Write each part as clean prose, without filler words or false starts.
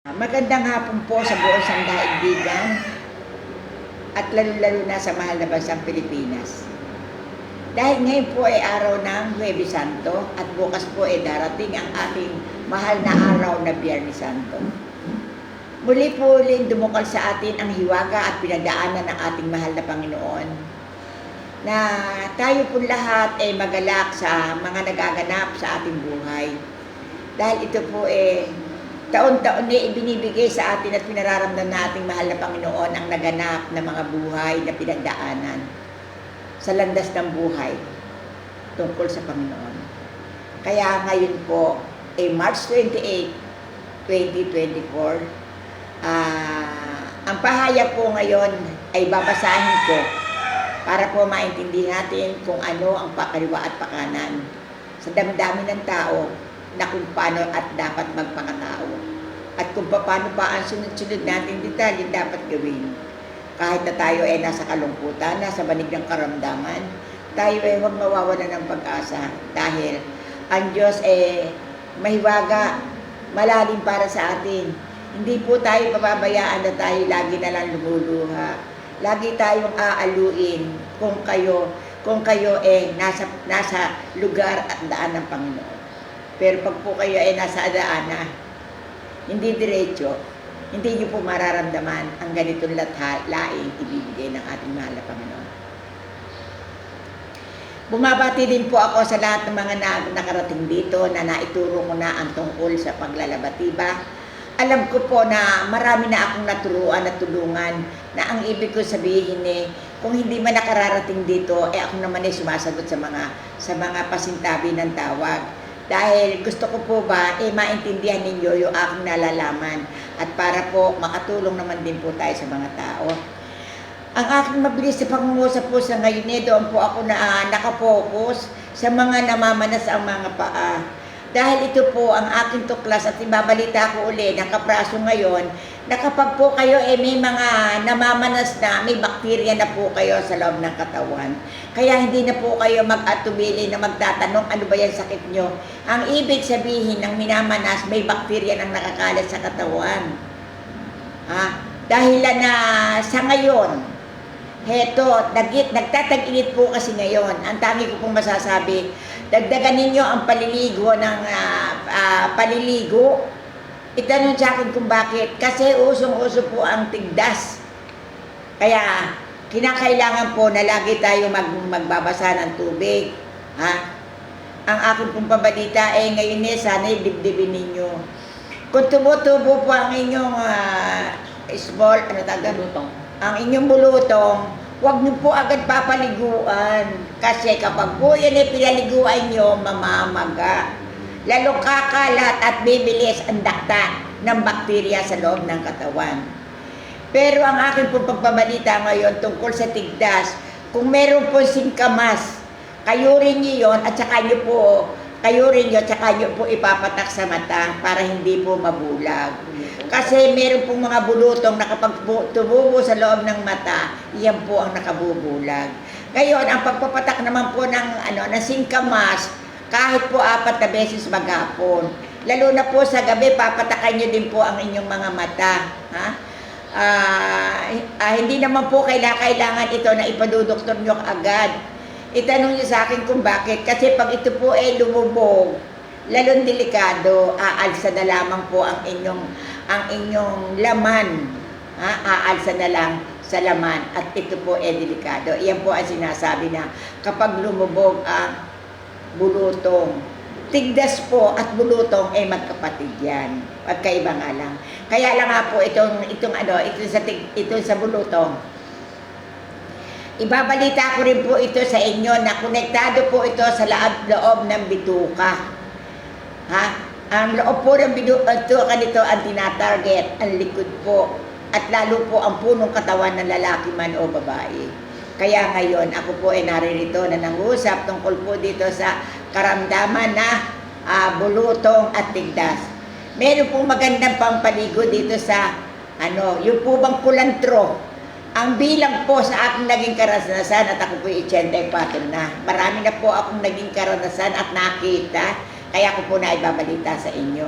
Magandang hapon po sa buong sandaigdigan at lalo-lalo na sa mahal na bansang Pilipinas. Dahil ngayon po ay araw ng Huwebes Santo at bukas po ay darating ang ating mahal na araw na Biyernes Santo. Muli po uling dumukal sa atin ang hiwaga at pinagdaanan ng ating mahal na Panginoon na tayo po lahat ay magalak sa mga nagaganap sa ating buhay. Dahil ito po taon-taon na ibinibigay sa atin at pinararamdam na ating mahal na Panginoon ang naganap na mga buhay na pinagdaanan sa landas ng buhay tungkol sa Panginoon. Kaya ngayon po, March 28, 2024, ang pahayag po ngayon ay babasahin ko para po maintindihan natin kung ano ang pakaliwa at pakanan sa damdamin ng tao na kung paano at dapat magpakatao at kung paano pa ang sunod-sunod nating detalye dapat gawin. Kahit na tayo ay nasa kalungkutan, nasa banig ng karamdaman, tayo ay huwag mawawala ng pag-asa dahil ang Diyos mahiwaga, malalim para sa atin. Hindi po tayo pababayaan na tayo lagi na lang lumuluha. Lagi tayong aaluin kung kayo nasa lugar at daan ng Panginoon. Pero pag po kayo ay nasa daan hindi diretso, hindi niyo po mararamdaman ang ganitong laing ibibigay ng ating mahal na Panginoon. Bumabati din po ako sa lahat ng mga nakarating dito na naituro ko na ang tungkol sa paglalabatiba. Alam ko po na marami na akong naturuan at tulungan na ang ibig ko sabihin kung hindi man nakararating dito, ako naman sumasagot sa mga pasintabi ng tawag. Dahil gusto ko po maintindihan ninyo yung aking nalalaman at para po makatulong naman din po tayo sa mga tao. Ang aking mabilis na pangungusap po sa ngayon doon po ako na nakapokus sa mga namamanas ang mga paa. Dahil ito po ang aking tuklas at ibabalita ko uli, nakapraso ngayon, na kapag po kayo may mga namamanas na, may bakterya na po kayo sa loob ng katawan. Kaya hindi na po kayo mag-atubili na magtatanong ano ba yung sakit nyo. Ang ibig sabihin ng minamanas, may bakterya nang nakakalat sa katawan. Dahil na sa ngayon, heto, nagtatag-init po kasi ngayon. Ang tangi ko pong masasabi, dagdagan ninyo ang paliligo paliligo. Itanong sa akin kung bakit. Kasi usong-uso po ang tigdas. Kaya, kinakailangan po na lagi tayo magbabasa ng tubig. Ang akin pong pabalita ngayon sana dibdibin ninyo. Kung tumutubo po ang inyong ang inyong bulutong, huwag niyo po agad papaliguan. Kasi kapag po yan pinaliguan nyo, mamamaga. Lalong kakalat at bibilis ang dakta ng bakterya sa loob ng katawan. Pero ang aking pong pagbabalita ngayon tungkol sa tigdas, kung meron po singkamas, kayo rin nyo yun at saka nyo po ipapatak sa mata para hindi po mabulag. Kasi meron pong mga bulutong na kapag tumubo sa loob ng mata, iyan po ang nakabubulag. Ngayon, ang pagpapatak naman po ng singkamas, kahit po 4 na beses maghapon. Lalo na po sa gabi, papatakan nyo din po ang inyong mga mata. Hindi naman po kailangan ito na ipadudoktor nyo agad. Itanong nyo sa akin kung bakit. Kasi pag ito po lumubog, lalong delikado, aalsa na lamang po ang inyong laman. Aalsa na lang sa laman at ito po delikado. Iyan po ang sinasabi na kapag lumubog ang bulutong, tigdas po at bulutong magkapatid yan. Magkaiba nga lang. Kaya lang nga po itong sa bulutong. Ibabalita ko rin po ito sa inyo na konektado po ito sa loob ng bituka. Ang loob po ng bituka nito ang tinatarget, ang likod po. At lalo po ang punong katawan ng lalaki man o babae. Kaya ngayon, ako po naririto na nangusap tungkol po dito sa karamdaman na bulutong at tigdas. Meron pong magandang pampaligo dito sa yung po bang kulantro. Ang bilang po sa aking naging karanasan at ako po 84 na. Marami na po akong naging karanasan at nakita. Kaya ko po na ibabalita sa inyo.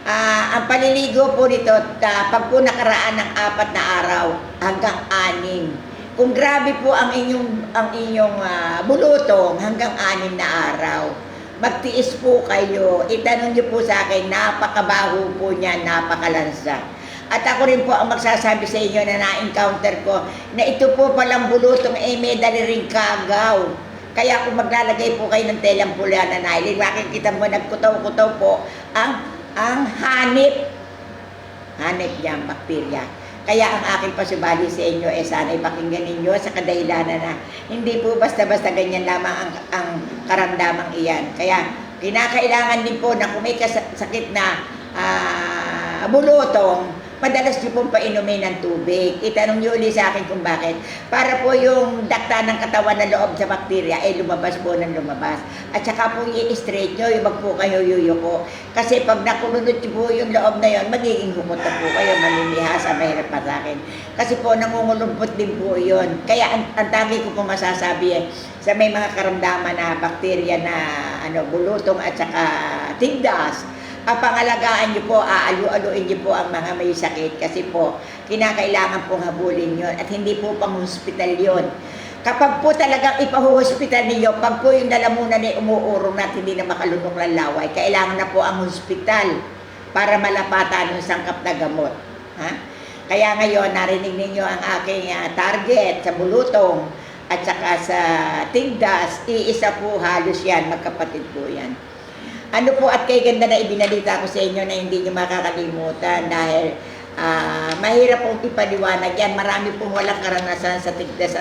Ang paliligo po nito, pag po nakaraan ng 4 na araw hanggang 6. Kung grabe po ang inyong bulutong hanggang 6 na araw, magtiis po kayo. Itanong niyo po sa akin, napakabaho po niya, napakalansa. At ako rin po ang magsasabi sa inyo na na-encounter ko na ito po palang bulutong may dali ring kagaw. Kaya kung maglalagay po kayo ng telang pula na nylon, makikita mo nagkutaw-kutaw po ang hanip niya, bakterya. Kaya ang aking pasubali sa inyo sana'y pakinggan ninyo sa kadahilanan na hindi po basta-basta ganyan lamang ang karamdamang iyan. Kaya kinakailangan din po na kung may sakit na bulutong, madalas nyo pong painumin ng tubig. Itanong nyo ulit sa akin kung bakit. Para po yung dakta ng katawan na loob sa bakterya ay lumabas po ng lumabas. At saka po i-straight nyo, wag po kayo yuyuko. Kasi pag nakulunod nyo po yung loob na yon, magiging hukot na po kayo, malimihasa, mahirap pa sa akin. Kasi po nangungulumpot din po yun. Kaya ang tagi ko po masasabi sa may mga karamdaman na bakterya na bulutong at saka tigdas, ang pangalagaan niyo po, aalu-aluin niyo po ang mga may sakit kasi po kinakailangan pong habulin yon at hindi po pang-hospital yon. Kapag po talagang ipahuhospital niyo, pag po yung lalamunan ay umuurong at hindi na makalunok ng laway, kailangan na po ang hospital para malapatan ng sangkap na gamot. Kaya ngayon, narinig ninyo ang aking target sa bulutong at saka sa tigdas, iisa po halos yan, magkapatid po yan. At kay ganda na ibinalita ko sa inyo na hindi nyo makakalimutan dahil mahirap pong ipaliwanag yan. Marami pong walang karanasan sa tigdas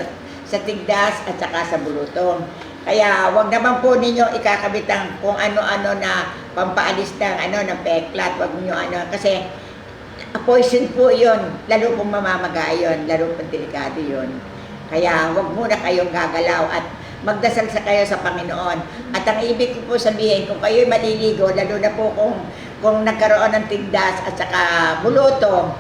at saka sa bulutong. Kaya wag naman po ninyo ikakabit ang kung ano-ano na pampaalis ng peklat. Wag niyo kasi poison po yun. Lalo pong mamamaga yun. Lalo pong delikado yun. Kaya wag muna kayong gagalaw at magdasal kayo sa Panginoon. At ang ibig ko po sabihin, kung kayo'y maliligo, lalo na po kung nagkaroon ng tigdas at saka bulutong,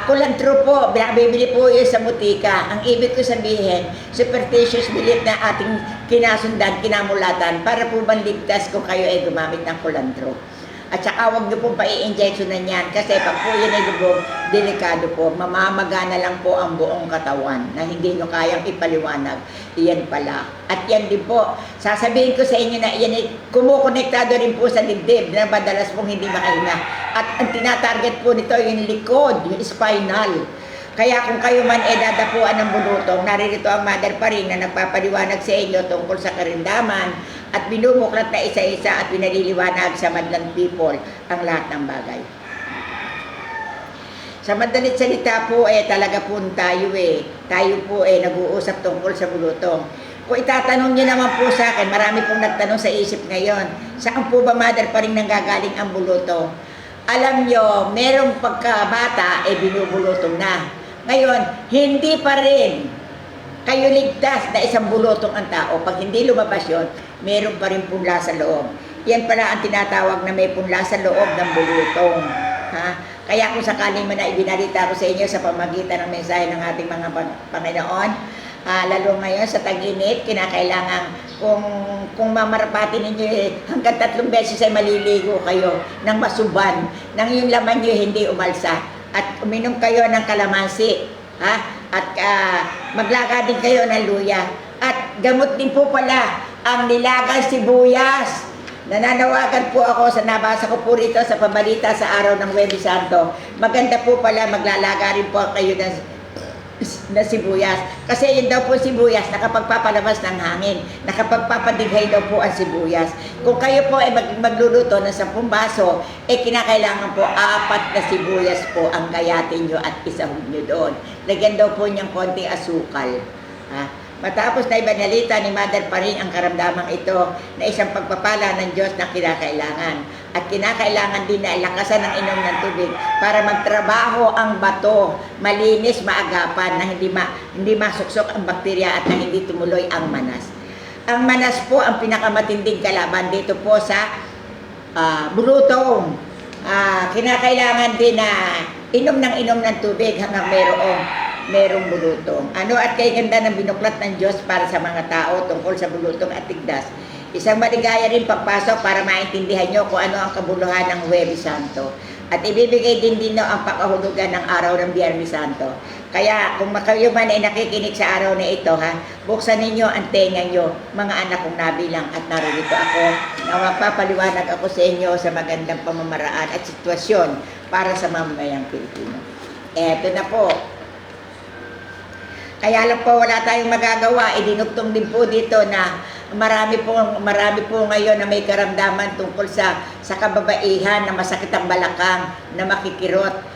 kulantro po, bibili po yun sa mutika. Ang ibig ko sabihin, superstitious belief na ating kinasundan, kinamulatan, para po banligtas kung kayo ay gumamit ng kulantro. At saka huwag niyo pong pa-i-injectionan yan kasi pag po yan ay lubog, delikado po, mamamaga na lang po ang buong katawan na hindi nyo kayang ipaliwanag. Iyan pala. At yan din po, sasabihin ko sa inyo na yan ay kumukonektado rin po sa dibdib na madalas pong hindi makahinga. At ang tinatarget po nito yung likod, yung spinal. Kaya kung kayo man dadapuan ng bulutong, naririto ang Mother pa rin na nagpapaliwanag sa inyo tungkol sa karindaman at binumuklat na isa-isa at pinaliliwanag sa madlang people ang lahat ng bagay. Sa madalit salita po talaga po tayo po nag-uusap tungkol sa bulutong. Kung itatanong niyo naman po sa akin, marami pong nagtanong sa isip ngayon, saan po ba Mother pa rin nanggagaling ang bulutong? Alam nyo, merong pagkabata binubulutong na. Ngayon, hindi pa rin kayo ligtas na isang bulutong ang tao. Pag hindi lumabas yun, meron pa rin punla sa loob. Yan pala ang tinatawag na may punla sa loob ng bulutong. Kaya kung sakaling man na ibinalita ko sa inyo sa pamagitan ng mensahe ng ating mga Panginoon, lalo ngayon sa tag-init, kinakailangan kung mamarapati ninyo hanggang 3 beses ay maliligo kayo ng masuban, nang yung laman nyo hindi umalsa. At uminom kayo ng kalamansi, at maglaga din kayo ng luya. At gamot din po pala ang nilagang sibuyas. Nananawagan po ako sa nabasa ko po rito sa pabalita sa araw ng Huwebes Santo. Maganda po pala maglalaga rin po kayo na sibuyas. Kasi yun daw po sibuyas, nakapagpapalabas ng hangin, nakapagpapadighay daw po ang sibuyas. Kung kayo po ay magluluto ng 10 baso, kinakailangan po 4 na sibuyas po ang gayatin nyo at isahog nyo doon. Lagyan daw po niyang konting asukal. Matapos na ibanalita ni Mother pa rin ang karamdamang ito na isang pagpapala ng Diyos na kinakailangan. At kinakailangan din na lakasan ng inom ng tubig para magtrabaho ang bato, malinis, maagapan, na hindi masuksok ang bakterya at na hindi tumuloy ang manas. Ang manas po ang pinakamatinding kalaban dito po sa bulutong. Kinakailangan din na inom ng tubig hanggang merong bulutong. At kay ganda ng binuklat ng Diyos para sa mga tao tungkol sa bulutong at tigdas. Isang maligaya rin pagpasok para maintindihan nyo kung ano ang kabuluhan ng Huwebes Santo. At ibibigay din ang pakahulugan ng araw ng Biyernes Santo. Kaya kung kayo man ay nakikinig sa araw na ito, buksan ninyo ang tenga nyo, mga anak kong nabilang, at narito ako na magpapaliwanag ako sa inyo sa magandang pamamaraan at sitwasyon para sa mamamayang Pilipino. Eto na po. Kaya lang po wala tayong magagawa, idinugtong din po dito na marami po ngayon na may karamdaman tungkol sa kababaihan, na masakit ang balakang, na makikirot.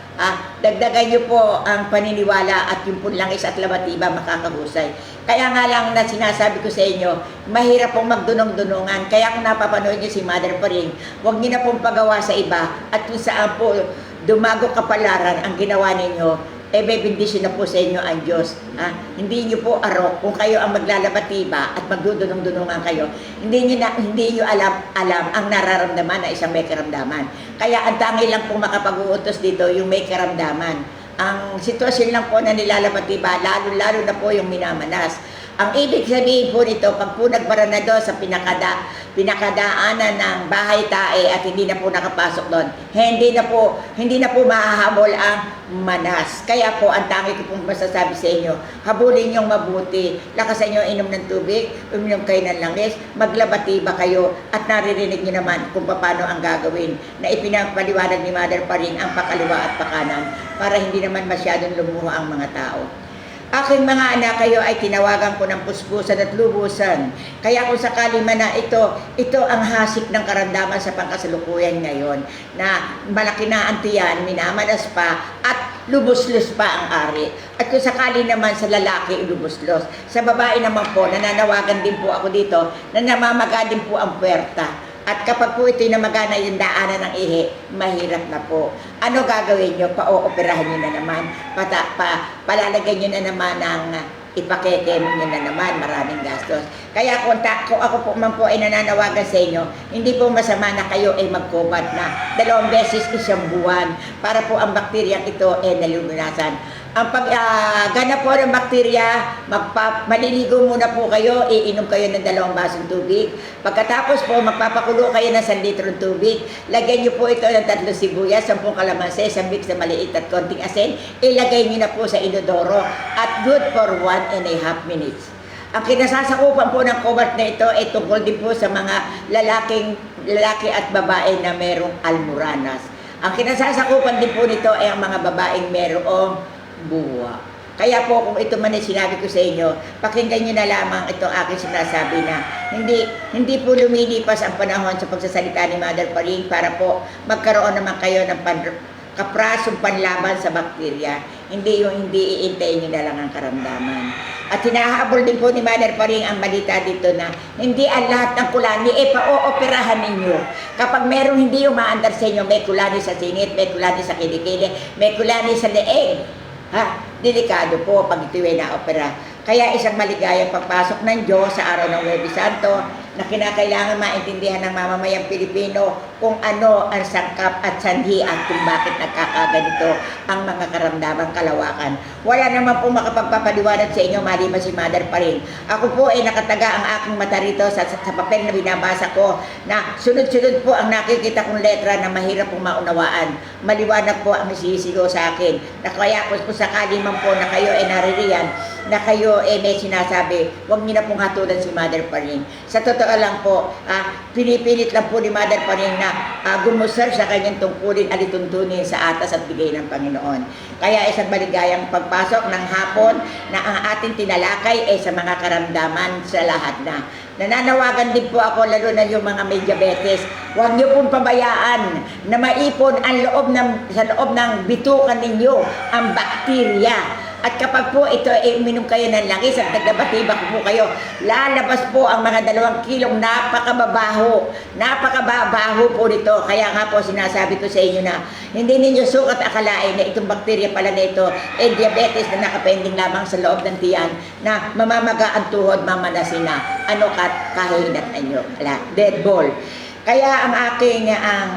Dagdagan nyo po ang paniniwala at yung punlangis at labatiba makakahusay. Kaya nga lang na sinasabi ko sa inyo, mahirap pong magdunong-dunungan. Kaya kung napapanood nyo si Mother Paring, huwag nyo na pong pagawa sa iba, at kung saan po dumago kapalaran ang ginawa ninyo, bebindisyon na po sa inyo ang Diyos. Hindi nyo po arok kung kayo ang maglalabatiba at magdudunong-dunungan kayo. Hindi nyo alam ang nararamdaman na isang may karamdaman. Kaya ang tangi lang po makapag-uutos dito yung may karamdaman. Ang sitwasyon lang po na nilalabatiba, lalo-lalo na po yung minamanas. Ang ibig sabihin po nito, pag po nagbara na doon sa pinakadaanan ng bahay tae at hindi na po nakapasok doon, hindi na po mahahabol ang manas. Kaya po, ang tangi ko pong masasabi sa inyo, habulin niyong mabuti, lakasan niyo inom ng tubig, uminom kayo ng langis, maglabatiba kayo, at naririnig niyo naman kung paano ang gagawin na ipinapaliwanag ni Mother Paring ang pakaliwa at pakanan para hindi naman masyadong lumuha ang mga tao. Aking mga anak, kayo ay tinawagan ko ng puspusan at lubusan. Kaya kung sakali man na ito ang hasik ng karamdaman sa pangkasalukuyan ngayon, na malaki na ang tiyan, minamanas pa, at lubos-los pa ang ari. At kung sakali naman sa lalaki, lubos-los. Sa babae naman po, nananawagan din po ako dito, na namamaga din po ang puwerta. At kapag po ito'y namagana yung daanan ng ihi, mahirap na po. Ano gagawin nyo? Pa-ooperahan nyo na naman. Palalagay nyo na naman ng ipakekemo nyo na naman. Maraming gastos. Kaya kung ako po man po ay nananawagan sa inyo, hindi po masama na kayo ay magkubat na 2 beses isang buwan para po ang bakteryang ito ay nalulunasan. Ang pagganap po ng bakterya, maliligo muna po kayo, iinom kayo ng 2 basong tubig. Pagkatapos po, magpapakulo kayo ng 1 litrong tubig. Lagyan nyo po ito ng 3 sibuyas, 10 kalamansi, 1 mix na maliit at konting asin. Ilagay nyo na po sa inodoro at good for 1.5 minutes. Ang kinasasakupan po ng kubat na ito ay tungkol din po sa mga lalaki at babae na merong almoranas. Ang kinasasakupan din po nito ay ang mga babaeng merong buwa. Kaya po kung ito man ay sinabi ko sa inyo, pakinggan nyo na lamang itong aking sinasabi na hindi po lumilipas ang panahon sa pagsasalita ni Mother Paring para po magkaroon naman kayo ng kaprasong panlaban sa bakterya. Hindi yung hindi iintayin nyo na lang ang karamdaman. At hinahabol din po ni Mother Paring ang balita dito na hindi ang lahat ng kulani pa-ooperahan ninyo. Kapag merong hindi umaandar sa inyo, may kulani sa singit, may kulani sa kilikili, may kulani sa leeg, delikado po pag ito ay na-opera. Kaya isang maligayang pagpasok ng Diyos sa araw ng Huwebes Santo na kinakailangan maintindihan ng mamamayang Pilipino kung ano ang sangkap at sanhi at kung bakit nagkakaganito ang mga karamdamang kalawakan. Wala naman po makapagpapaliwanag sa inyo maliban si Mother Paring. Ako po ay nakataga ang aking mata rito sa papel na binabasa ko na sunod-sunod po ang nakikita kong letra na mahirap pong maunawaan. Maliwanag po ang sisigaw sa akin na kaya kung sakali man po na kayo ay naririyan, na kayo may sinasabi, huwag niyo na pong hatulan si Mother Paring. Sa totoo lang po, pinipilit lang po ni Mother Paring na gumusar sa kanyang tungkulin, alituntunin sa atas at bigay ng Panginoon. Kaya isang maligayang pagpasok ng hapon na ang ating tinalakay ay sa mga karamdaman sa lahat na. Nananawagan din po ako, lalo na yung mga may diabetes, huwag niyo pong pabayaan na maipon sa loob ng bitukan ninyo ang bakterya. At kapag po ito uminom kayo ng langis at naglabatiba po kayo, lalabas po ang mga 2 kilong napakababaho. Napakababaho po nito. Kaya nga po sinasabi ko sa inyo na hindi ninyo sukat akalain na itong bakterya pala na ito diabetes na nakapending lamang sa loob ng tiyan na mamamaga ang tuhod, mamanasin na. Ano kahihinat na nyo? Dead ball. Kaya ang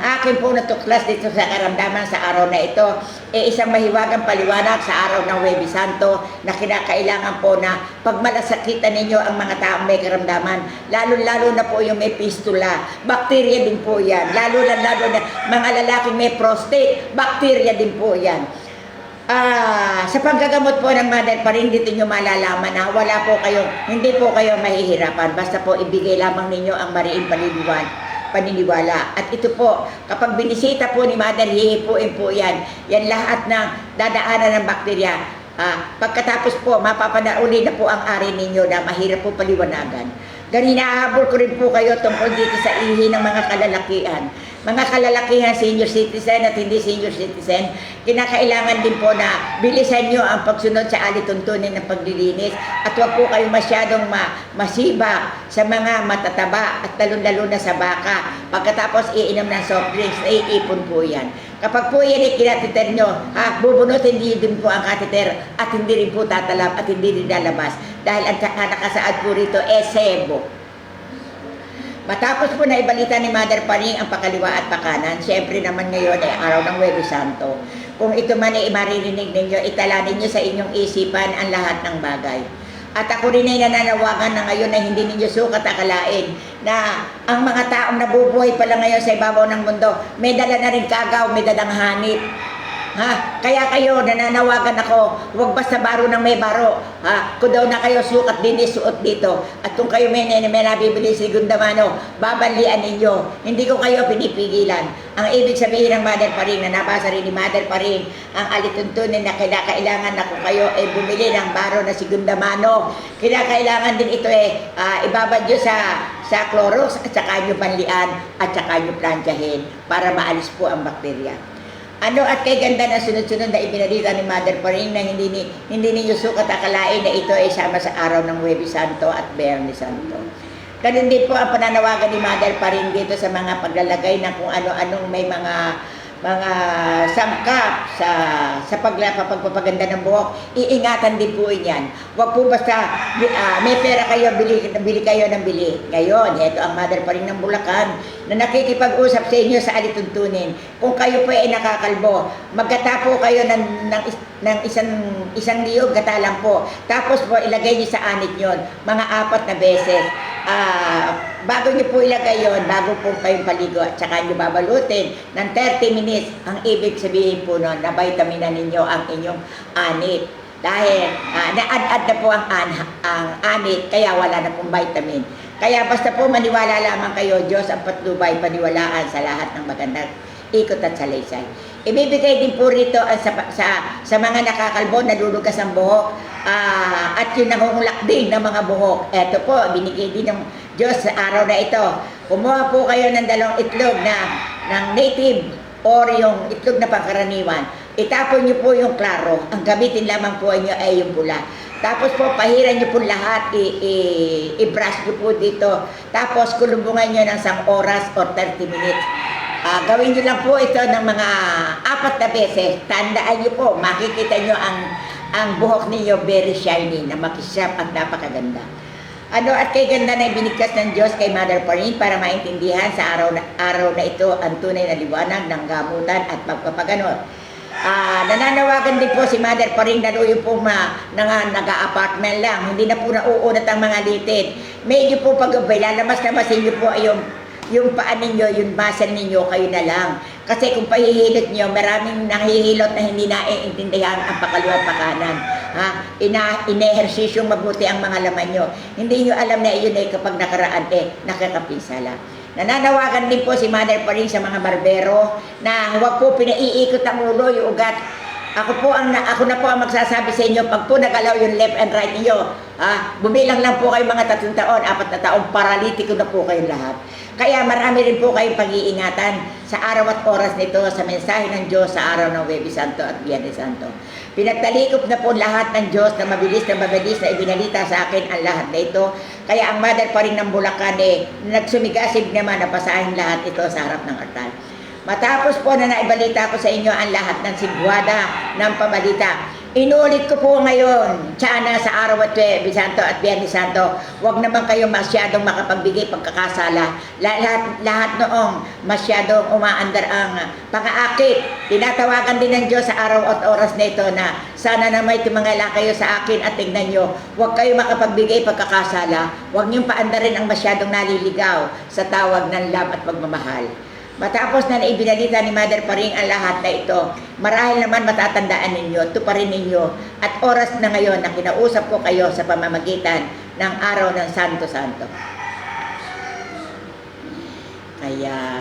aking po natuklas dito sa karamdaman sa araw na ito, isang mahiwagang paliwanag sa araw ng Huwebes Santo na kinakailangan po na pagmalasakitan ninyo ang mga taong may karamdaman, lalo-lalo na po yung may fistula, bakterya din po yan, lalo na mga lalaking may prostate, bakterya din po yan. Sa paggagamot po ng mother pa rin, dito nyo malalaman na hindi po kayo mahihirapan, basta po ibigay lamang ninyo ang mariing paniniwala. At ito po, kapag binisita po ni Mother, hihipuin po yan. Yan lahat ng dadaanan ng bakterya. Pagkatapos po, mapapanauli na po ang ari ninyo na mahirap po paliwanagan. Hinahabol ko rin po kayo tungkol dito sa ihi ng mga kalalakihan. Mga kalalakihan, senior citizen at hindi senior citizen, kinakailangan din po na bilisan nyo ang pagsunod sa alituntunin ng paglilinis at huwag po kayo masyadong masiba sa mga matataba at lalo na sa baka. Pagkatapos iinom ng soft drinks, naiipon po yan. Kapag po yan ay kinatiter nyo, bubunutin din po ang kateter at hindi rin po tatalab at hindi rin lalabas dahil ang nakasaad po rito sebo. Matapos po na ibalita ni Mother Paring ang pakaliwa at pakanan, siyempre naman ngayon ay araw ng Huwebes Santo. Kung ito man ay maririnig ninyo, itala ninyo sa inyong isipan ang lahat ng bagay. At ako rin ay nananawagan na ngayon ay hindi ninyo sukat akalain na ang mga taong nabubuhay pala ngayon sa ibabaw ng mundo, may dala na rin kagaw, may dalang hanip. Kaya kayo, nananawagan ako, huwag basta baro ng may baro. Kung daw na kayo sukat din, suot dito. At kung kayo may nabibili sa Gundamano, babanlian ninyo. Hindi ko kayo pinipigilan. Ang ibig sabihin ng Mother Paring, na nabasa rin ni Mother Paring, ang alituntunin na kailangan na kung kayo ay bumili ng baro na si Gundamano. Kailangan din ito ibabad nyo sa Clorox at saka nyo panlian at saka nyo plantyahin para maalis po ang bakterya. At kay ganda na sunod-sunod na ibinalita ni Mother Paring na hindi ninyo sukat akalain na ito ay sama sa araw ng Huwebes Santo at Biyernes Santo. Ganun din po ang pananawagan ni Mother Paring dito sa mga paglalagay ng kung ano-anong may mga sangkap sa pagpapaganda ng buhok. Iingatan din po yan. Huwag po basta may pera kayo, bili kayo ng bili. Ngayon, ito ang Mother Paring ng Bulacan na nakikipag-usap sa inyo sa alituntunin. Kung kayo po ay nakakalbo, magkatapo kayo ng isang liyog, gata lang po. Tapos po ilagay niyo sa anit yon mga 4 na beses. Bago niyo po ilagay yon, bago po kayong paligo at saka niyo babalutin ng 30 minutes, ang ibig sabihin po nun, na vitaminan ninyo ang inyong anit. Dahil na-add na po ang anit, kaya wala na pong vitamin. Kaya basta po maniwala lamang kayo, Diyos ang patnubay, paniwalaan sa lahat ng magandang ikot at salaysay. Ibibigay din po rito sa mga nakakalbo, nalulugas ang buhok, at yung nangungulak din ng mga buhok. Ito po, binigay din ng Diyos sa araw na ito. Kumuha po kayo ng 2 itlog ng native or yung itlog na pangkaraniwan. Itapon nyo po yung klaro. Ang gamitin lamang po nyo ay yung pula. Tapos po, pahiran nyo po lahat, i-brush nyo po dito. Tapos, kulumbungan nyo ng 1 oras or 30 minutes. Gawin nyo lang po ito ng mga 4 na beses. Tandaan nyo po, makikita nyo ang buhok ninyo very shiny, na makisap at napakaganda. At kay ganda na ibinigkas ng Diyos kay Mother Paring para maintindihan sa araw na ito ang tunay na liwanag ng gamutan at pagpapaganot. Nananawagan din po si Mother Paring na doon po nag-a-apartment lang. Hindi na po nauunat ang mga litid. Medyo po pag-abay, lalamas-lamasin nyo po yung paan ninyo, yung muscle ninyo, kayo na lang. Kasi kung pahihilot nyo, maraming nanghihilot na hindi naiintindihan ang pakaliwa at pakanan. Ine-ehersisyo mabuti ang mga laman nyo. Hindi nyo alam na iyon ay kapag nakaraan, nakakapinsala. Nananawagan din po si Mother Paring sa mga barbero na huwag po pinaiikot ang ulo, yung ugat. Ako na po ang magsasabi sa inyo, pag po nagalaw yung left and right niyo, bumilang lang po kayo mga 3 taon, 4 na taon, paralitiko na po kayong lahat. Kaya marami rin po kayong pag-iingatan sa araw at oras nito sa mensahe ng Diyos sa araw ng Huwebes Santo at Biyernes Santo. Pinagtalikop na po lahat ng Diyos na mabilis na ibinalita sa akin ang lahat na ito. Kaya ang Mother Paring ng Bulacan nagsumigasig naman na basahin lahat ito sa harap ng altar. Matapos po na naibalita ko sa inyo ang lahat ng sigwada ng pamalita, Inulit ko po ngayon, sana sa araw at Huwebes Santo at Biyernes Santo, huwag naman kayo masyadong makapagbigay pagkakasala. Lahat noong masyadong umaandar ang pang-aakit. Tinatawagan din ng Diyos sa araw at oras na ito na sana na may tumangala kayo sa akin at tignan nyo, huwag kayo makapagbigay pagkakasala. Huwag niyong paandarin ang masyadong naliligaw sa tawag ng love at pagmamahal. Matapos na naibinalita ni Mother Paring ang lahat na ito, marahil naman matatandaan ninyo, tuparin ninyo, at oras na ngayon na kinausap ko kayo sa pamamagitan ng araw ng Santo-Santo. Kaya,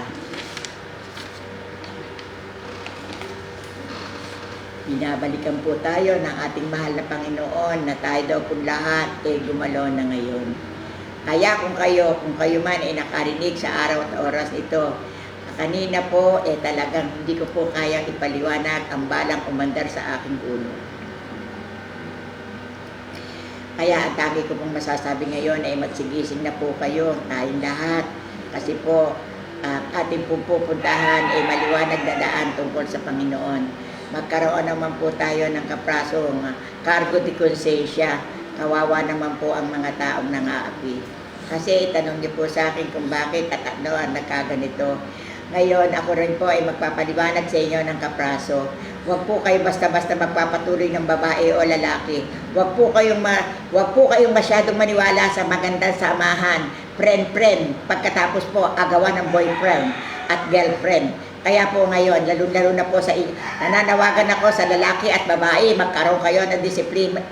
binabalikan po tayo ng ating mahal na Panginoon na tayo daw po lahat ay gumalaw na ngayon. Kaya kung kayo man ay nakarinig sa araw at oras ito, kanina po, talagang hindi ko po kayang ipaliwanag ang balang umandar sa aking ulo. Kaya ang tangi ko pong masasabi ngayon ay magsigising na po kayo, tayong lahat. Kasi po, ating pong pupuntahan ay maliwanag na daan tungkol sa Panginoon. Magkaroon naman po tayo ng kaprasong cargo de consciência. Kawawa naman po ang mga taong nangaapi. Kasi tanong niyo po sa akin kung bakit at ano ang nagkaganito. Ngayon, ako rin po ay magpapaliwanag sa inyo ng kapraso. Huwag po kayo basta-basta magpapatuloy ng babae o lalaki. Huwag po kayong masyadong maniwala sa magandang samahan, friend-friend, pagkatapos po agawan ng boyfriend at girlfriend. Kaya po ngayon, lalo-lalo na po nananawagan ako sa lalaki at babae, magkaroon kayo ng disiplina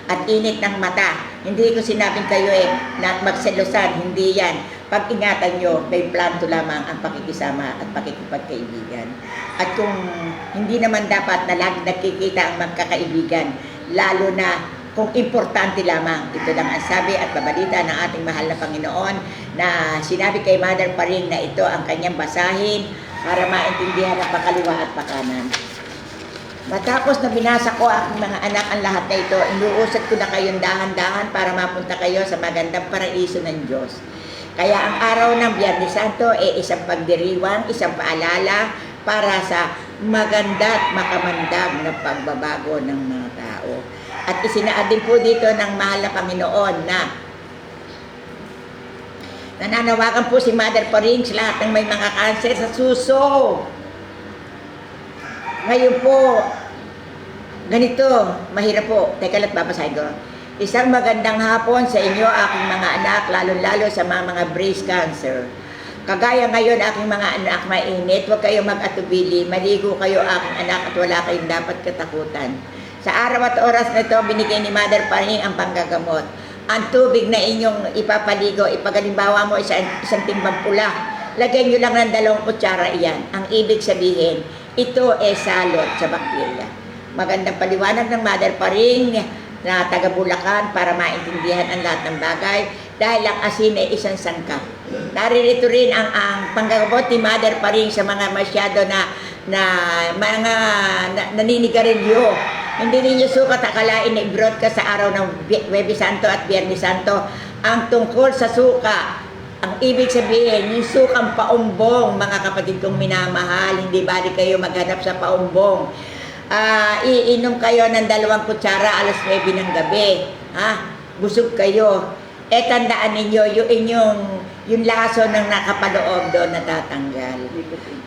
at init ng mata. Hindi ko sinabing kayo na magselosan, hindi yan. Pag-ingatan nyo, may planto lamang ang pakikisama at pakikipagkaibigan. At kung hindi naman dapat na lagi nagkikita ang magkakaibigan, lalo na kung importante lamang, ito lang ang sabi at babalita ng ating mahal na Panginoon na sinabi kay Mother Paring na ito ang kanyang basahin para maintindihan ang pakaliwa at pakanan. Matapos na binasa ko aking mga anak ang lahat na ito, inuusad ko na kayong dahan-dahan para mapunta kayo sa magandang paraiso ng Diyos. Kaya ang araw ng Biyernes Santo ay isang pagdiriwang, isang paalala para sa maganda at makamandag na pagbabago ng mga tao. At isinaad din po dito ng mahal na Panginoon na nananawagan po si Mother Paring sa lahat ng may mga kanser sa suso. Ngayon po, ganito, mahirap po. Teka lang, babasahin ko. Isang magandang hapon sa inyo, aking mga anak, lalo-lalo sa mga breast cancer. Kagaya ngayon, aking mga anak, mainit, huwag kayong mag-atubili, maligo kayo, aking anak, at wala kayong dapat katakutan. Sa araw at oras na ito, binigay ni Mother Paring ang panggagamot. Ang tubig na inyong ipapaligo, ipagalimbawa mo isang timbang pula. Lagyan nyo lang ng 2 kutsara iyan. Ang ibig sabihin, ito ay salot sa bakterya. Magandang paliwanag ng Mother Paring na taga Bulacan para maintindihan ang lahat ng bagay dahil ang asin ay isang sangkap. Naririto rin ang panggagamot ni Mother Paring sa mga masyado na naninigarilyo. Hindi ninyo sukat akalain na i-broadcast sa araw ng Huwebes Santo at Biyernes Santo ang tungkol sa suka. Ang ibig sabihin, yung sukang paumbong, mga kapatid kong minamahal, hindi bali kayo maghanap sa paumbong. Iinom kayo ng 2 kutsara alas 9 ng gabi. Busog kayo. Tandaan ninyo, yung laso ng nakapaloob doon natatanggal.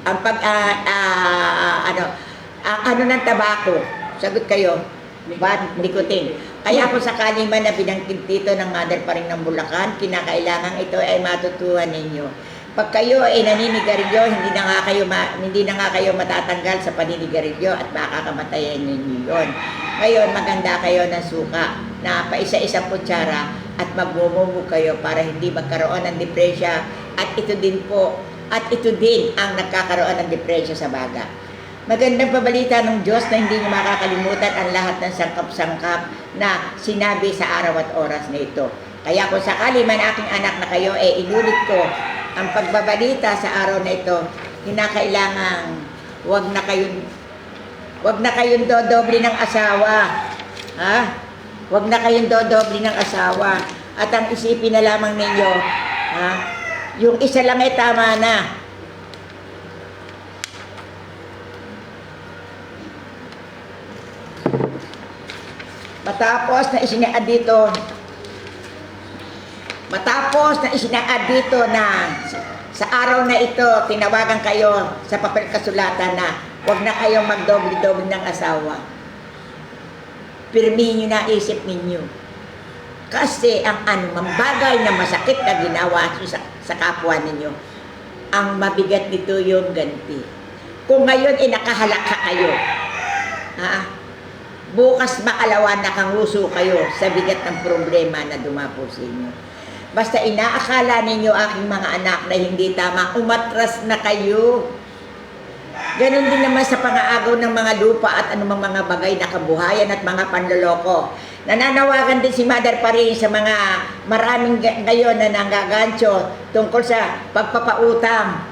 Ang ano ng tabako, sagot kayo, nicotine. Kaya kung sakali man na binangkit dito ng Mother Paring ng Bulacan, kinakailangan ito ay matutuhan ninyo. Pag kayo ay naninigarilyo, hindi na nga kayo matatanggal sa paninigarilyo at baka kamatayan ninyo yun. Ngayon, maganda kayo ng suka na paisa-isang kutsara at magmumumo kayo para hindi magkaroon ng depresya at ito din ang nagkakaroon ng depresya sa baga. Magandang pabalita ng Diyos na hindi niyo makakalimutan ang lahat ng sangkap-sangkap na sinabi sa araw at oras na ito. Kaya kung sakali man aking anak na kayo, inulit ko ang pagbabalita sa araw na ito, kinakailangan wag na kayong dodoble ng asawa. Wag na kayong dodoble ng asawa. At ang isipin na lamang ninyo, yung isa lang ay tama na. Matapos na isinaad dito na sa araw na ito, tinawagan kayo sa papel kasulatan na huwag na kayong magdoble-doble ng asawa. Pirmihin nyo na isip ninyo. Kasi ang anumang bagay na masakit na ginawa sa kapwa ninyo, ang mabigat nito yung ganti. Kung ngayon nakahalaka kayo, bukas makalawan nakanguso kayo sa bigat ng problema na dumapo sa inyo. Basta inaakala ninyo aking mga anak na hindi tama, umatras na kayo. Ganon din naman sa pangaagaw ng mga lupa at anumang mga bagay na kabuhayan at mga panloloko. Nananawagan din si Mother Paring sa mga maraming ngayon na nangagancho tungkol sa pagpapautang.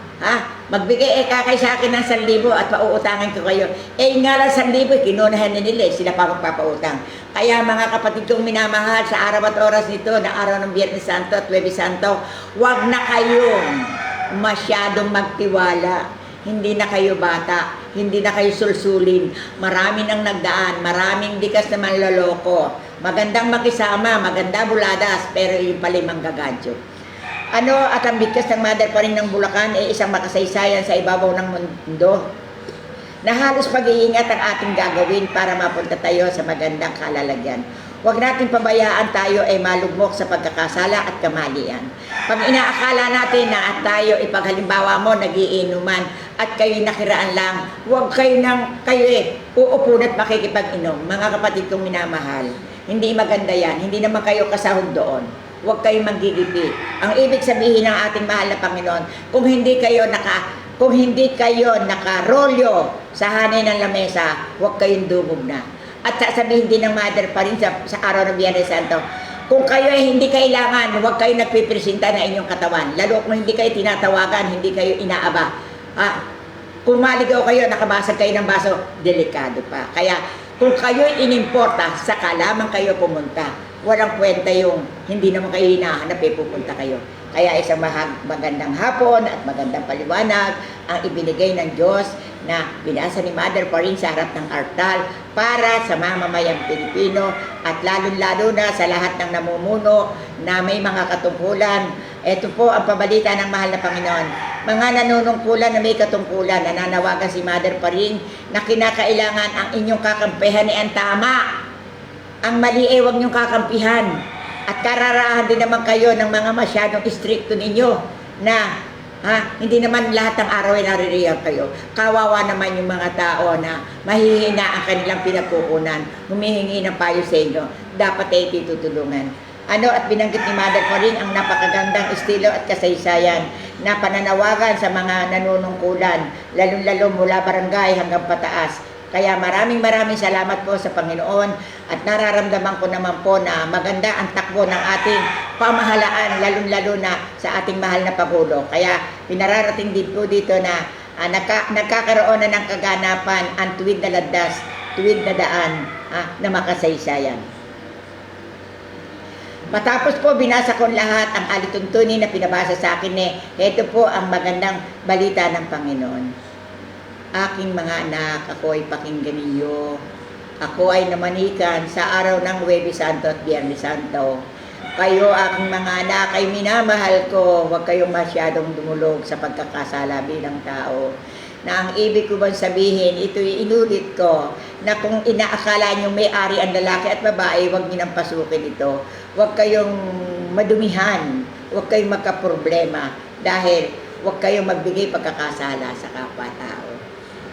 Magbigay kakay sa akin ng 1,000 at pauutangan ko kayo. Nga lang 1,000, kinunahan nila, sila pa magpapautang. Kaya mga kapatid kong minamahal, sa araw at oras nito, na araw ng Biyernes Santo at Huwebes Santo, huwag na kayong masyadong magtiwala. Hindi na kayo bata, hindi na kayo sulsulin. Marami nang nagdaan, maraming dikas na manloloko. Magandang makisama, maganda buladas, pero yung pala manggagadyo. At ang bigkas ng Mother Paring ng Bulacan ay isang makasaysayan sa ibabaw ng mundo na halos pag-iingat ang ating gagawin para mapunta tayo sa magandang kalalagyan. Huwag natin pabayaan tayo ay malugmok sa pagkakasala at kamalian. Pag inaakala natin na at tayo, ipaghalimbawa mo, nagiinuman at kayo'y nakiraan lang, huwag kayo uupo at makikipag-inom. Mga kapatid kong minamahal, hindi maganda yan. Hindi naman kayo kasahod doon. Huwag kayong manggigipi. Ang ibig sabihin ng ating mahal na Panginoon, kung hindi kayo nakarolyo sa hanay ng lamesa, huwag kayong dumog na. At sasabihin din ng Mother Paring sa araw ng Biyernes Santo, kung kayo ay hindi kailangan, huwag kayo nagpipresenta na inyong katawan. Lalo kung hindi kayo tinatawagan, hindi kayo inaaba. Kung maligaw kayo, nakabasag kayo ng baso, delikado pa. Kaya kung kayo'y inimporta, saka lamang kayo pumunta. Walang kwenta yung hindi naman kayo hinahanap, pupunta kayo. Kaya isang magandang hapon at magandang paliwanag ang ibinigay ng Diyos na binasa ni Mother Paring sa harap ng altar para sa mamamayang Pilipino at lalong-lalo na sa lahat ng namumuno na may mga katungkulan. Ito po ang pabalita ng mahal na Panginoon. Mga nanunungkulan na may katungkulan, nananawagan si Mother Paring na kinakailangan ang inyong kakampihan ay ang tama. Ang mali ay huwag niyong kakampihan. At kararahan din naman kayo ng mga masyadong istrikto ninyo na hindi naman lahat ng araw ay naririyan kayo. Kawawa naman yung mga tao na mahihina ang kanilang pinagkukunan, humihingi ng payo sa inyo. Dapat ay tutulungan. At binanggit ni Mother Paring ang napakagandang estilo at kasaysayan na pananawagan sa mga nanunungkulan, lalong-lalo mula barangay hanggang pataas. Kaya maraming salamat po sa Panginoon at nararamdaman ko naman po na maganda ang takbo ng ating pamahalaan, lalong-lalo na sa ating mahal na Pangulo. Kaya pinararating din po dito na nagkakaroon na ng kaganapan ang tuwid na landas, tuwid na daan na makasaysayan. Matapos po binasa ko lahat ang alituntunin na pinabasa sa akin ito po ang magandang balita ng Panginoon. Aking mga anak, ako ay pakinggan ninyo. Ako ay namanikan sa araw ng Huwebes Santo at Biyernes Santo. Kayo, aking mga anak, ay minamahal ko. Huwag kayong masyadong dumulog sa pagkakasala bilang tao. Na ang ibig ko bang sabihin, ito'y inulit ko, na kung inaakala nyo may-ari ang lalaki at babae, huwag nyo nang pasukin ito. Huwag kayong madumihan. Huwag kayong magkaproblema. Dahil huwag kayong magbigay pagkakasala sa kapwa-tao.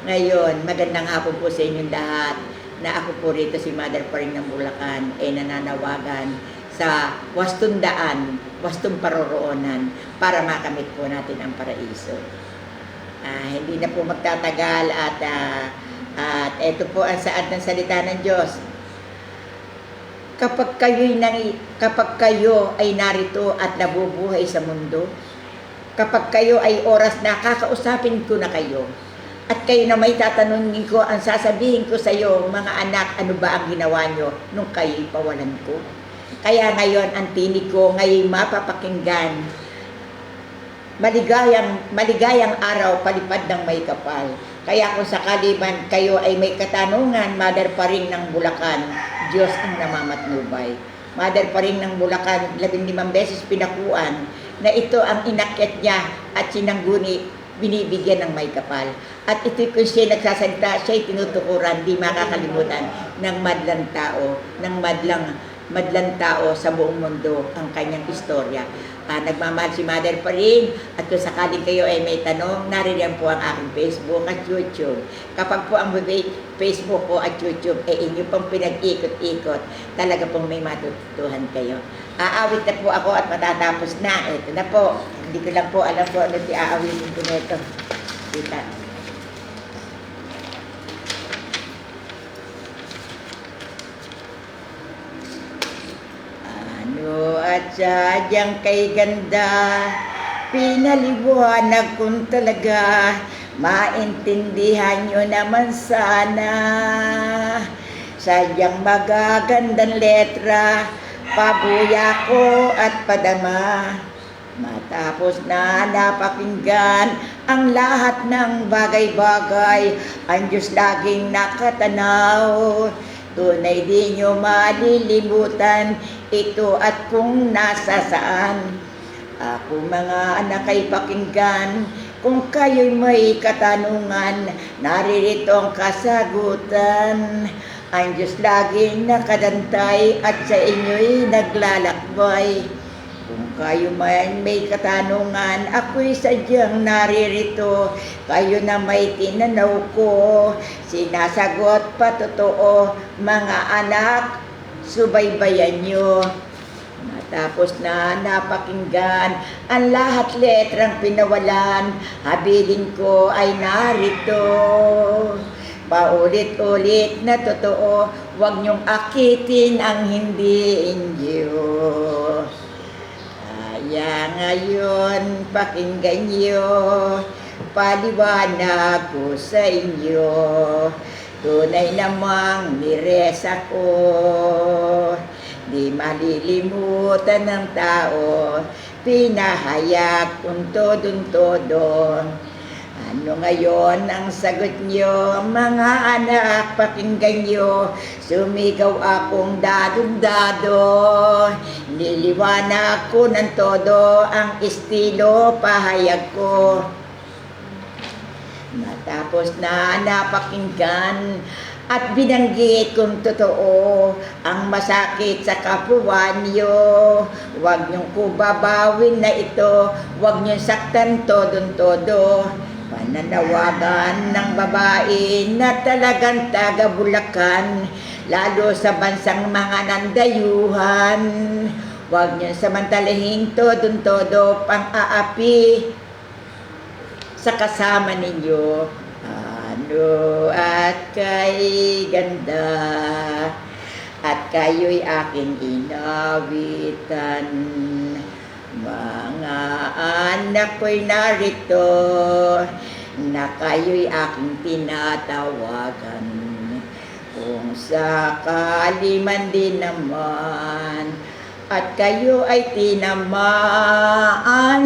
Ngayon, magandang hapon po sa inyong lahat na ako po rito si Mother Paring ng Bulacan ay nananawagan sa wastong daan, wastong paroroonan para makamit po natin ang paraiso. Hindi na po magtatagal at ito po ang saad ng salita ng Diyos. Kapag kayo ay narito at nabubuhay sa mundo, kapag kayo ay oras na kakausapin ko na kayo, at kayo na may tatanungin ko, ang sasabihin ko sa iyo, mga anak, ano ba ang ginawa nyo nung kayo'y pawalan ko? Kaya ngayon, ang tinig ko, ngayon mapapakinggan. Maligayang araw, palipad ng may kapal. Kaya kung sakali man kayo ay may katanungan, Mother pa rin ng Bulacan, Diyos ang namamatnubay. Mother pa rin ng Bulacan, 15 beses pinakuan, na ito ang inakyat niya at sinangguni, binibigyan ng may kapal. At ito kung siya nagsasalita, siya'y tinutukuran, di makakalimutan ng madlang tao, madlang tao sa buong mundo ang kanyang istorya. Nagmamahal si Mother pa rin, at kung sakaling kayo ay may tanong, nariyan po ang aking Facebook at YouTube. Kapag po ang Facebook ko at YouTube ay inyo pong pinag-ikot-ikot, talaga pong may matutuhan kayo. Aawit na po ako at matatapos na. Ito na po. Hindi ko lang po alam po ano i-aawitin ko nito. Kita. Ano at sadyang kay ganda, pinaliwanag kung talaga, maintindihan nyo naman sana. Sadyang magagandang letra, pabuya ko at padama. Matapos na napakinggan ang lahat ng bagay-bagay, ang Diyos laging nakatanaw. Tunay di nyo malilimutan ito at kung nasa saan. Ako mga anak ay pakinggan, kung kayo'y may katanungan, naririto ang kasagutan. Ang Diyos laging nakadantay at sa inyo'y naglalakbay. Kung kayo man may katanungan, ako'y sadyang naririto. Kayo na may tinanaw ko, sinasagot patotoo. Mga anak, subaybayan nyo. Matapos na napakinggan ang lahat letrang pinawalan, habilin ko ay narito. Paulit-ulit na totoo, huwag niyong akitin ang hindi inyo. Kaya ngayon pakinggan niyo, paliwanag ko sa inyo. Tunay namang niresa ko, di malilimutan ng tao, pinahayag kong todong-todo. Ano ngayon ang sagot niyo, mga anak, pakinggan niyo. Sumigaw akong dadong-dado, niliwanag ko ng todo ang estilo pahayag ko. Matapos na napakinggan at binanggit kung totoo ang masakit sa kapwa niyo, huwag niyong kubabawin na ito, huwag niyong saktan todong-todo. Pananawagan ng babae na talagang taga Bulacan, lalo sa bansang mga nandayuhan. Huwag niyong samantalahin todong-todo pang-aapi sa kasama ninyo. Ano at kay ganda, at kayo'y aking inawitan. Mga anak ko'y narito, na kayo'y aking tinatawagan. Kung sakali man din naman, at kayo ay tinamaan,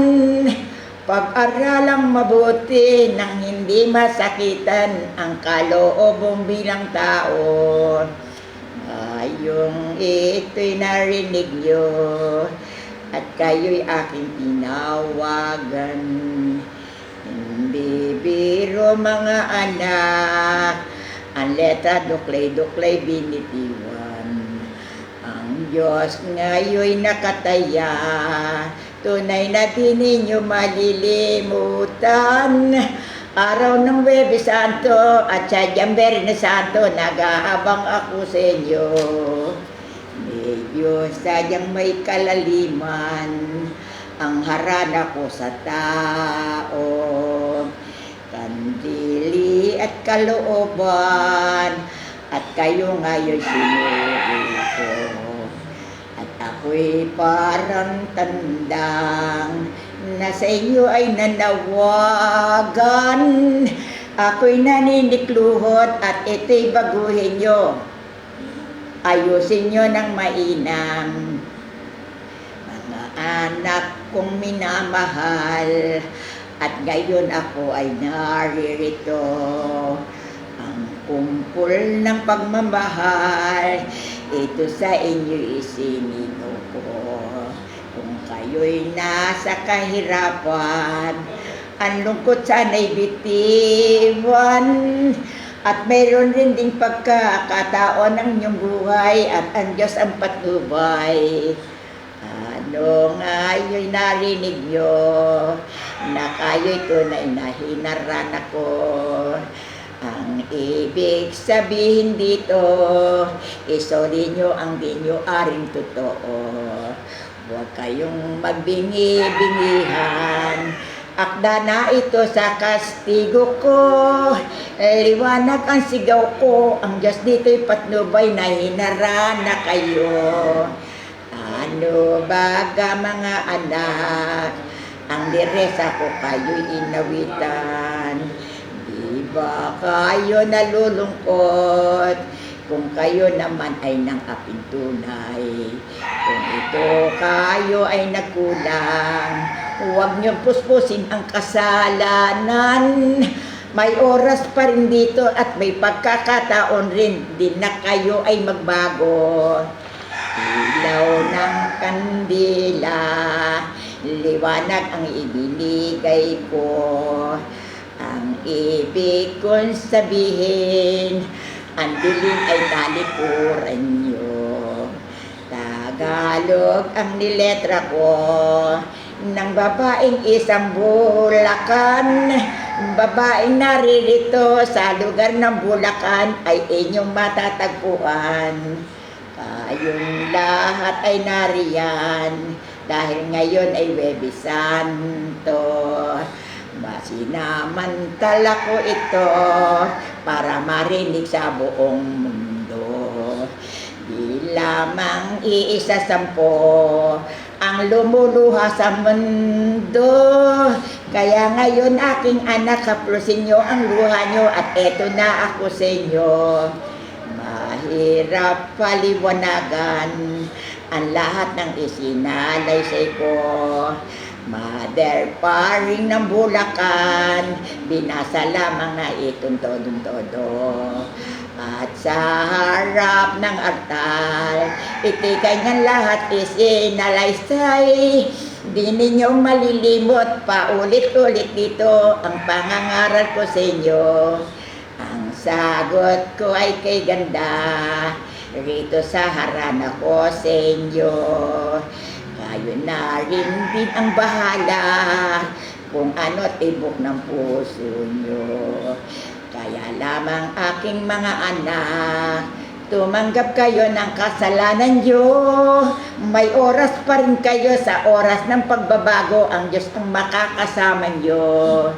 pag-aralang mabuti nang hindi masakitan ang kaloobong bilang tao. Yung ito'y narinig nyo, at kayo'y aking tinawagan. Hindi biro mga anak, ang letra duklay-duklay binitiwan. Ang Diyos ngayon'y nakataya, tunay na di ninyo malilimutan. Araw ng Huwebes Santo at sadyang Biyernes Santo, nag-aabang ako sa inyo. Medyo sadyang may kalaliman ang harana ko sa tao. Kandili at kalooban, at kayo ngayon sinuri ko. At ako'y parang tandang na sa inyo ay nanawagan. Ako'y naninikluhot at ito'y baguhin nyo. Ayusin nyo ng mainam. Mga anak kong minamahal, At ngayon ako ay naririto, ang kumpol ng pagmamahal, ito sa inyo isinino ko. Kung kayo'y nasa kahirapan, ang lungkot sana'y bitiwan, at mayroon rin ding pagkakataon ng inyong buhay at ang Diyos ang patnubay. Ano nga'yo'y narinig nyo na kayo'y tunay na hinaran ako. Ang ibig sabihin dito, isuri nyo ang di nyo aring totoo. Huwag kayong magbingi-bingihan, akda na ito sa kastigo ko. Liwanag ang sigaw ko, ang Diyos dito'y patnubay na hinaran na kayo. Ano baga mga anak, ang diresa ko kayo'y inawitan. Di ba kayo nalulungkot kung kayo naman ay ng aking tunay? Kung ito kayo ay nagkulang, huwag niyong puspusin ang kasalanan. May oras pa rin dito at may pagkakataon rin din na kayo ay magbago. Ilaw ng kandila, liwanag ang ibinigay ko. Ang ibig kong sabihin, ang dilim ay talikuran nyo. Tagalog ang niletra ko, ng babaeng isang Bulacan. Babaeng naririto sa lugar ng Bulacan ay inyong matatagpuan. Kayong lahat ay nariyan dahil ngayon ay Huwebes Santo. Masinamantala ko ito para marinig sa buong mundo. Di lamang iisa sampo ang lumuluha sa mundo. Kaya ngayon aking anak, haplusin nyo ang luha nyo at eto na ako sa inyo. Mahirap paliwanagan ang lahat ng isinalaysay ko. Mother paring ng Bulacan, binasa lamang na itong todong-todo. At sa harap ng altar, itikay ng lahat isinalaysay. Di ninyo malilimot, paulit-ulit dito ang pangangaral ko sa inyo. Ang sagot ko ay kay ganda, rito sa harana ko sa inyo. Kayo na rin din ang bahala kung ano tibok ng puso nyo. Kaya lamang aking mga anak, tumanggap kayo ng kasalanan nyo. May oras pa rin kayo, sa oras ng pagbabago ang Diyos ang makakasama nyo.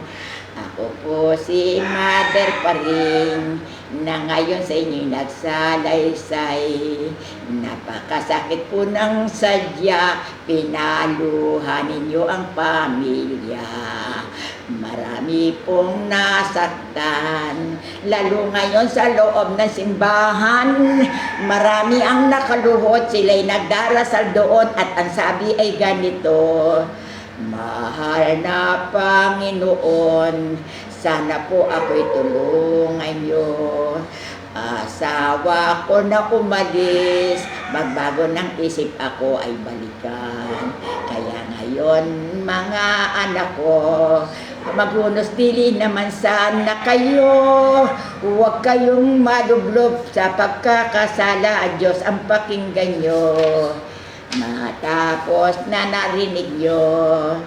Ako po si Mother pa rin, na ngayon sa inyo'y nagsalaysay. Napakasakit po ng sadya, pinaluhan ninyo ang pamilya. Marami pong nasaktan, lalo ngayon sa loob ng simbahan. Marami ang nakaluhot, sila'y nagdarasal doon at ang sabi ay ganito: mahal na Panginoon, sana po ako'y tulungan niyo. Asawa ko na umalis, magbago ng isip ako ay balikan. Kaya ngayon mga anak ko, maghunos dili naman sana kayo. Huwag kayong malublob sa pagkakasala, ang Diyos ang pakinggan nyo. Matapos na narinig nyo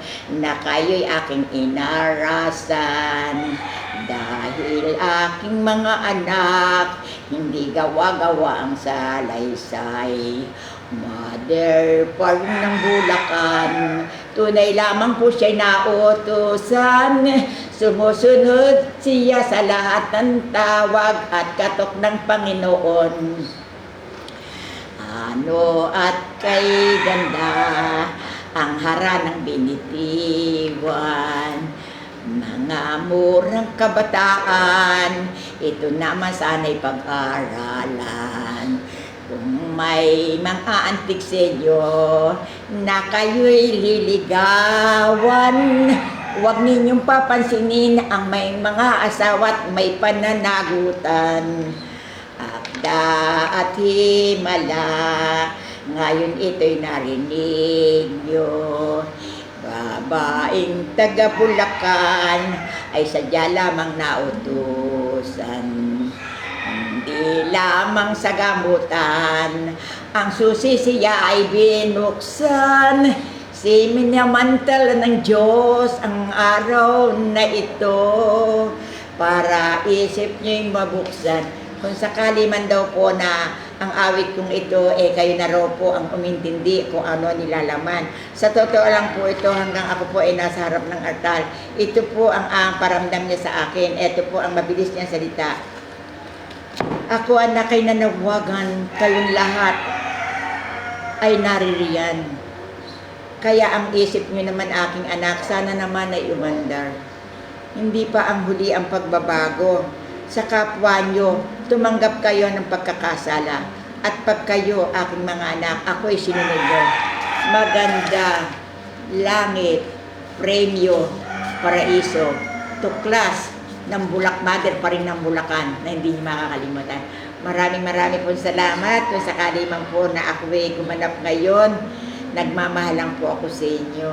na kayo'y aking inarasan, dahil aking mga anak hindi gawa-gawa ang salaysay. Mother pa rin ng Bulacan, tunay lamang po siya'y nautusan. Sumusunod siya sa lahat ng tawag at katok ng Panginoon. Ano at kay ganda ang haranang binitiwan. Mga murang kabataan, ito naman sana'y pag-aralan. Kung may mga antig sa inyo na kayo'y liligawan, Huwag ninyong papansinin ang may mga asawa't may pananagutan. Akda at himala, ngayon ito'y narinig nyo. Babaeng taga Bulacan ay sadya lamang nautusan. Hindi lamang sa gamutan, ang susi siya ay binuksan. Siminamantala ng Diyos ang araw na ito para isip niyo'y mabuksan. Kung sakali man daw po na ang awit kong ito, kayo na raw po ang umintindi kung ano nilalaman. Sa totoo lang po ito, hanggang ako po ay nasa harap ng altar, ito po ang paramdam niya sa akin. Ito po ang mabilis niyang salita. Ako anak ay nanawagan, kayong lahat ay naririyan. Kaya ang isip niyo naman aking anak, sana naman ay umandar. Hindi pa ang huli ang pagbabago. Sa kapwa nyo, tumanggap kayo ng pagkakasala. At pag kayo, aking mga anak, ako'y sinunod nyo. Maganda, langit, premyo, paraiso, tuklas ng Bulak Mother pa rin ng Bulacan na hindi niyo makakalimutan. Maraming pong salamat. Kung sakali man po na ako'y gumanap ngayon, nagmamahal lang po ako sa inyo.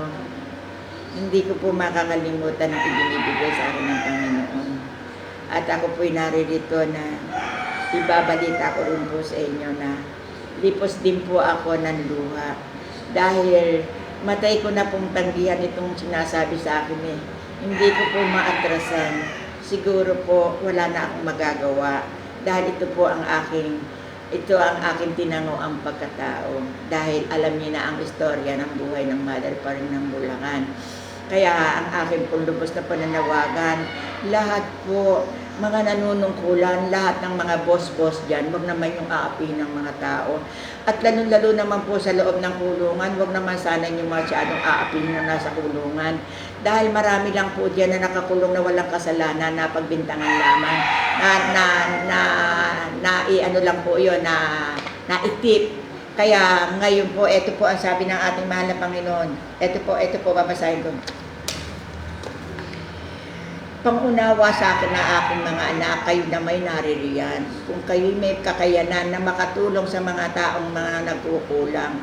Hindi ko po makakalimutan ang ibinibigay sa akin ng Panginoon. At ako po'y naririto na ibabalita ko rin po sa inyo na lipos din po ako ng luha. Dahil matay ko na pong tanggihan itong sinasabi sa akin eh. Hindi ko po maatrasan. Siguro po wala na akong magagawa. Dahil ito po ang aking tinango ang pagkatao. Dahil alam niya na ang istorya ng buhay ng Mother pa rin ng Bulacan. Kaya ang aking pong lubos na pananawagan, lahat po, mga nanunungkulan, lahat ng mga boss-boss dyan, wag naman yung aapi ng mga tao. At lalo naman po sa loob ng kulungan, wag naman sana yung masyadong aapi na nasa kulungan. Dahil marami lang po dyan na nakakulong na walang kasalanan, na pagbintangan lamang, ano lang po yun, na itip. Kaya ngayon po, ito po ang sabi ng ating mahal na Panginoon. Ito po, babasahin ko. Pangunawa sa akin na aking mga anak, kayo na may naririyan. Kung kayo may kakayanan na makatulong sa mga taong mga nagkukulang,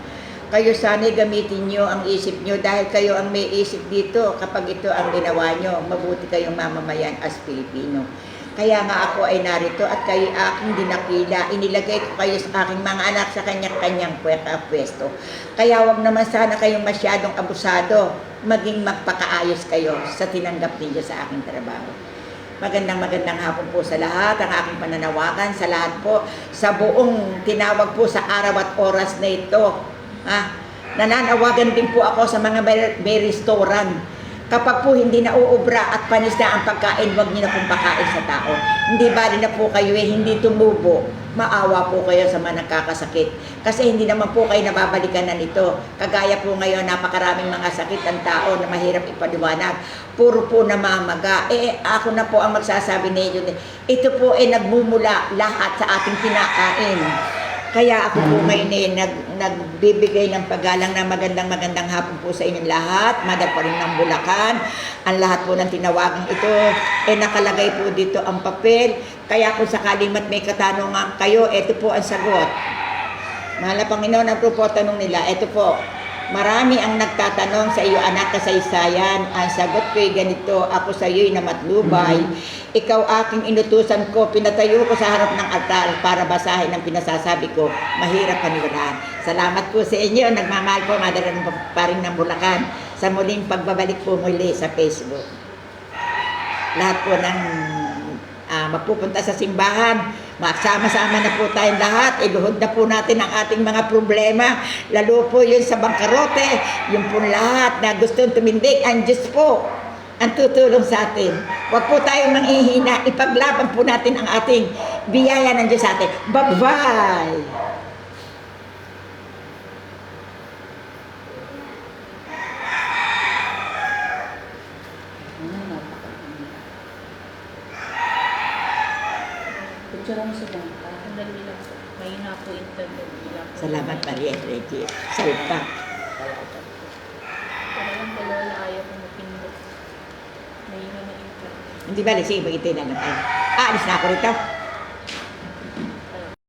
kayo sana'y gamitin nyo ang isip nyo dahil kayo ang may isip dito. Kapag ito ang ginawa nyo, mabuti kayong mamamayan as Pilipino. Kaya nga ako ay narito at kayo aking dinakila. Inilagay ko kayo sa aking mga anak sa kanyang-kanyang pwesto. Kaya wag naman sana kayong masyadong abusado. Maging magpakaayos kayo sa tinanggap ninyo sa aking trabaho. Magandang hapon po sa lahat. Ang aking pananawagan sa lahat po, sa buong tinawag po sa araw at oras na ito. Nananawagan din po ako sa mga may restaurant. Kapag po hindi na uubra at panis na ang pagkain, wag niyo na pong pakain sa tao. Hindi bali na po kayo hindi tumubo. Maawa po kayo sa mga nagkakasakit. Kasi hindi naman po kayo nababalikan na nito. Kagaya po ngayon, napakaraming mga sakit ng tao na mahirap ipaliwanag. Puro po namamaga. Ako na po ang magsasabi ninyo. Ito po nagmumula lahat sa ating kinakain. Kaya ako po ngayon nagbibigay ng paggalang na magandang hapon po sa inyong lahat. Mother pa rin ng Bulacan. Ang lahat po ng tinawagang ito, nakalagay po dito ang papel. Kaya kung sakaling may katanungan kayo, ito po ang sagot. Mahal na Panginoon, ang po tanong nila, ito po. Marami ang nagtatanong sa iyo, anak, kasaysayan. Ang sagot ko'y ganito, ako sa iyo'y namatnubay. Ikaw aking inutusan ko, pinatayo ko sa harap ng altar para basahin ang pinasasabi ko. Mahirap paniwalaan. Salamat po sa inyo. Nagmamahal po, Mother pa rin ng Bulacan. Sa muling pagbabalik po muli sa Facebook. Lahat po ng mapupunta sa simbahan, magsama-sama na po tayong lahat, iluhod na po natin ang ating mga problema, lalo po yun sa bangkarote, yung po lahat na gustong tumindig, ang Diyos po ang tutulong sa atin. Huwag po tayong manghihina, ipaglaban po natin ang ating biyaya ng Diyos sa atin. Bye-bye! Picture mo sa bangka. Sandali lang po. May na po internet. Salamat, Maria Reggie. Salpa. Talagang dalawa ayaw ko mapindot. Hindi ba, sige, mag-itay na lang tayo. Aalis na ako rito.